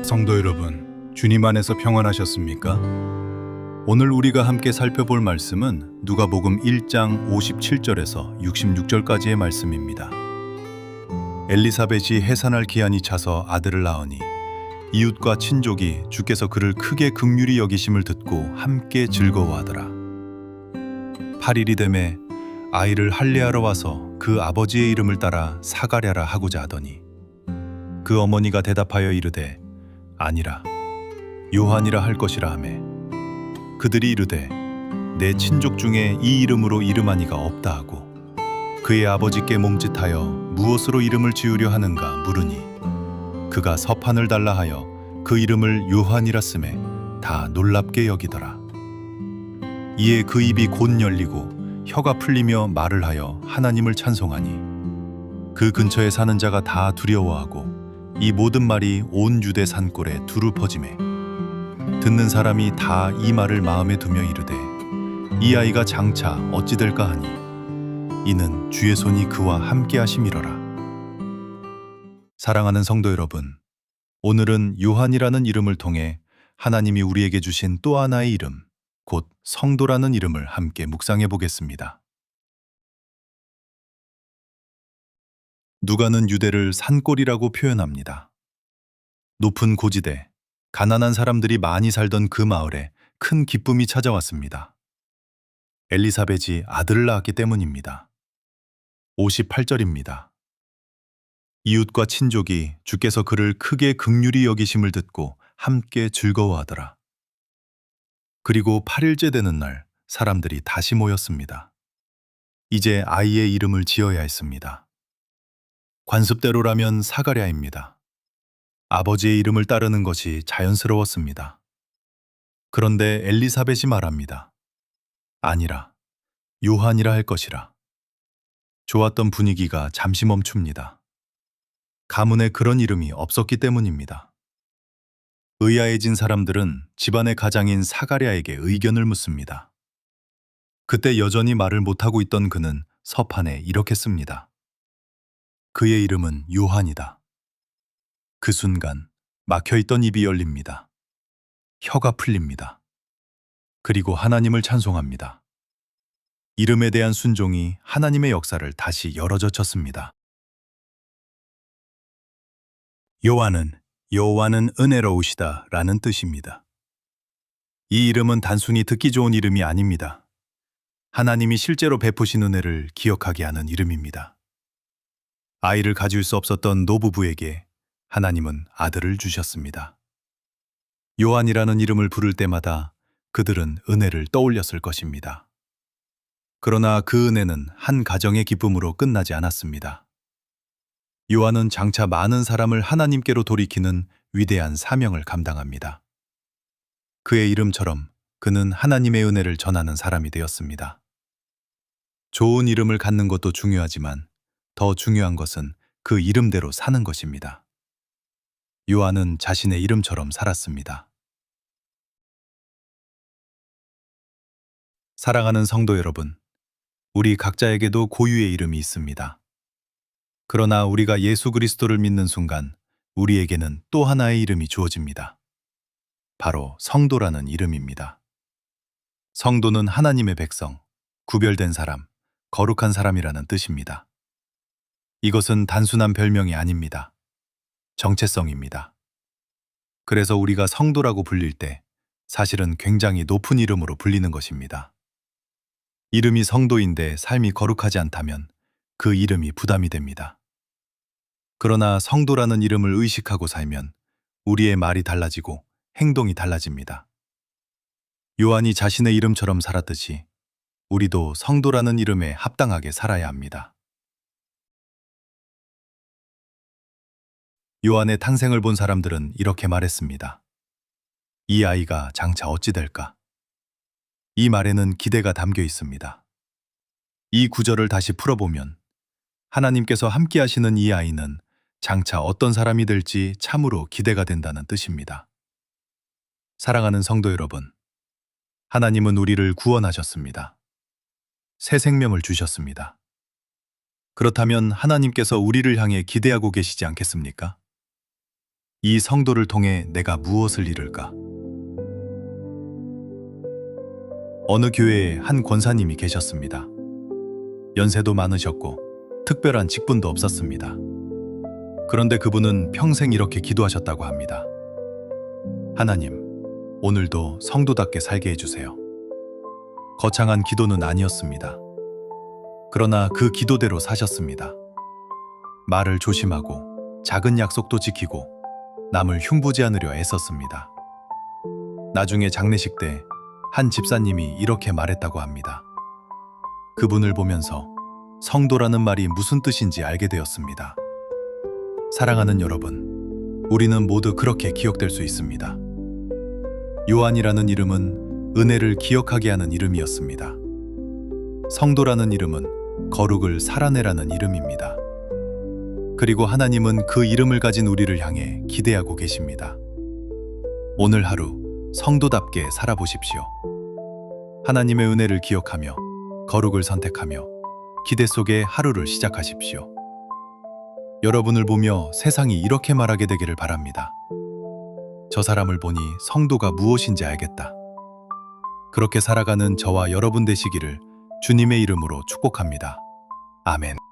성도 여러분, 주님 안에서 평안하셨습니까? 오늘 우리가 함께 살펴볼 말씀은 누가복음 1장 57절에서 66절까지의 말씀입니다. 엘리사벳이 해산할 기한이 차서 아들을 낳으니 이웃과 친족이 주께서 그를 크게 긍휼히 여기심을 듣고 함께 즐거워하더라. 8일이 되매 아이를 할례하러 와서 그 아버지의 이름을 따라 사가랴라 하고자 하더니 그 어머니가 대답하여 이르되 아니라 요한이라 할 것이라 하매 그들이 이르되 내 친족 중에 이 이름으로 이름하니가 없다 하고 그의 아버지께 몸짓하여 무엇으로 이름을 지으려 하는가 물으니 그가 서판을 달라 하여 그 이름을 요한이라 쓰매 다 놀랍게 여기더라. 이에 그 입이 곧 열리고 혀가 풀리며 말을 하여 하나님을 찬송하니 그 근처에 사는 자가 다 두려워하고 이 모든 말이 온 유대 산골에 두루 퍼지매 듣는 사람이 다 이 말을 마음에 두며 이르되 이 아이가 장차 어찌 될까 하니 이는 주의 손이 그와 함께 하심이러라. 사랑하는 성도 여러분, 오늘은 요한이라는 이름을 통해 하나님이 우리에게 주신 또 하나의 이름, 곧 성도라는 이름을 함께 묵상해 보겠습니다. 누가는 유대를 산골이라고 표현합니다. 높은 고지대, 가난한 사람들이 많이 살던 그 마을에 큰 기쁨이 찾아왔습니다. 엘리사벳이 아들을 낳았기 때문입니다. 58절입니다. 이웃과 친족이 주께서 그를 크게 긍휼히 여기심을 듣고 함께 즐거워하더라. 그리고 8일째 되는 날 사람들이 다시 모였습니다. 이제 아이의 이름을 지어야 했습니다. 관습대로라면 사가랴입니다. 아버지의 이름을 따르는 것이 자연스러웠습니다. 그런데 엘리사벳이 말합니다. 아니라 요한이라 할 것이라. 좋았던 분위기가 잠시 멈춥니다. 가문에 그런 이름이 없었기 때문입니다. 의아해진 사람들은 집안의 가장인 사가랴에게 의견을 묻습니다. 그때 여전히 말을 못하고 있던 그는 서판에 이렇게 씁니다. 그의 이름은 요한이다. 그 순간 막혀있던 입이 열립니다. 혀가 풀립니다. 그리고 하나님을 찬송합니다. 이름에 대한 순종이 하나님의 역사를 다시 열어젖혔습니다. 요한은 여호와는 은혜로우시다 라는 뜻입니다. 이 이름은 단순히 듣기 좋은 이름이 아닙니다. 하나님이 실제로 베푸신 은혜를 기억하게 하는 이름입니다. 아이를 가질 수 없었던 노부부에게 하나님은 아들을 주셨습니다. 요한이라는 이름을 부를 때마다 그들은 은혜를 떠올렸을 것입니다. 그러나 그 은혜는 한 가정의 기쁨으로 끝나지 않았습니다. 요한은 장차 많은 사람을 하나님께로 돌이키는 위대한 사명을 감당합니다. 그의 이름처럼 그는 하나님의 은혜를 전하는 사람이 되었습니다. 좋은 이름을 갖는 것도 중요하지만 더 중요한 것은 그 이름대로 사는 것입니다. 요한은 자신의 이름처럼 살았습니다. 사랑하는 성도 여러분, 우리 각자에게도 고유의 이름이 있습니다. 그러나 우리가 예수 그리스도를 믿는 순간 우리에게는 또 하나의 이름이 주어집니다. 바로 성도라는 이름입니다. 성도는 하나님의 백성, 구별된 사람, 거룩한 사람이라는 뜻입니다. 이것은 단순한 별명이 아닙니다. 정체성입니다. 그래서 우리가 성도라고 불릴 때 사실은 굉장히 높은 이름으로 불리는 것입니다. 이름이 성도인데 삶이 거룩하지 않다면 그 이름이 부담이 됩니다. 그러나 성도라는 이름을 의식하고 살면 우리의 말이 달라지고 행동이 달라집니다. 요한이 자신의 이름처럼 살았듯이 우리도 성도라는 이름에 합당하게 살아야 합니다. 요한의 탄생을 본 사람들은 이렇게 말했습니다. 이 아이가 장차 어찌 될까? 이 말에는 기대가 담겨 있습니다. 이 구절을 다시 풀어보면 하나님께서 함께 하시는 이 아이는 장차 어떤 사람이 될지 참으로 기대가 된다는 뜻입니다. 사랑하는 성도 여러분, 하나님은 우리를 구원하셨습니다. 새 생명을 주셨습니다. 그렇다면 하나님께서 우리를 향해 기대하고 계시지 않겠습니까? 이 성도를 통해 내가 무엇을 이룰까? 어느 교회에 한 권사님이 계셨습니다. 연세도 많으셨고 특별한 직분도 없었습니다. 그런데 그분은 평생 이렇게 기도하셨다고 합니다. 하나님, 오늘도 성도답게 살게 해주세요. 거창한 기도는 아니었습니다. 그러나 그 기도대로 사셨습니다. 말을 조심하고 작은 약속도 지키고 남을 흉보지 않으려 애썼습니다. 나중에 장례식 때 한 집사님이 이렇게 말했다고 합니다. 그분을 보면서 성도라는 말이 무슨 뜻인지 알게 되었습니다. 사랑하는 여러분, 우리는 모두 그렇게 기억될 수 있습니다. 요한이라는 이름은 은혜를 기억하게 하는 이름이었습니다. 성도라는 이름은 거룩을 살아내라는 이름입니다. 그리고 하나님은 그 이름을 가진 우리를 향해 기대하고 계십니다. 오늘 하루 성도답게 살아보십시오. 하나님의 은혜를 기억하며 거룩을 선택하며 기대 속에 하루를 시작하십시오. 여러분을 보며 세상이 이렇게 말하게 되기를 바랍니다. 저 사람을 보니 성도가 무엇인지 알겠다. 그렇게 살아가는 저와 여러분 되시기를 주님의 이름으로 축복합니다. 아멘.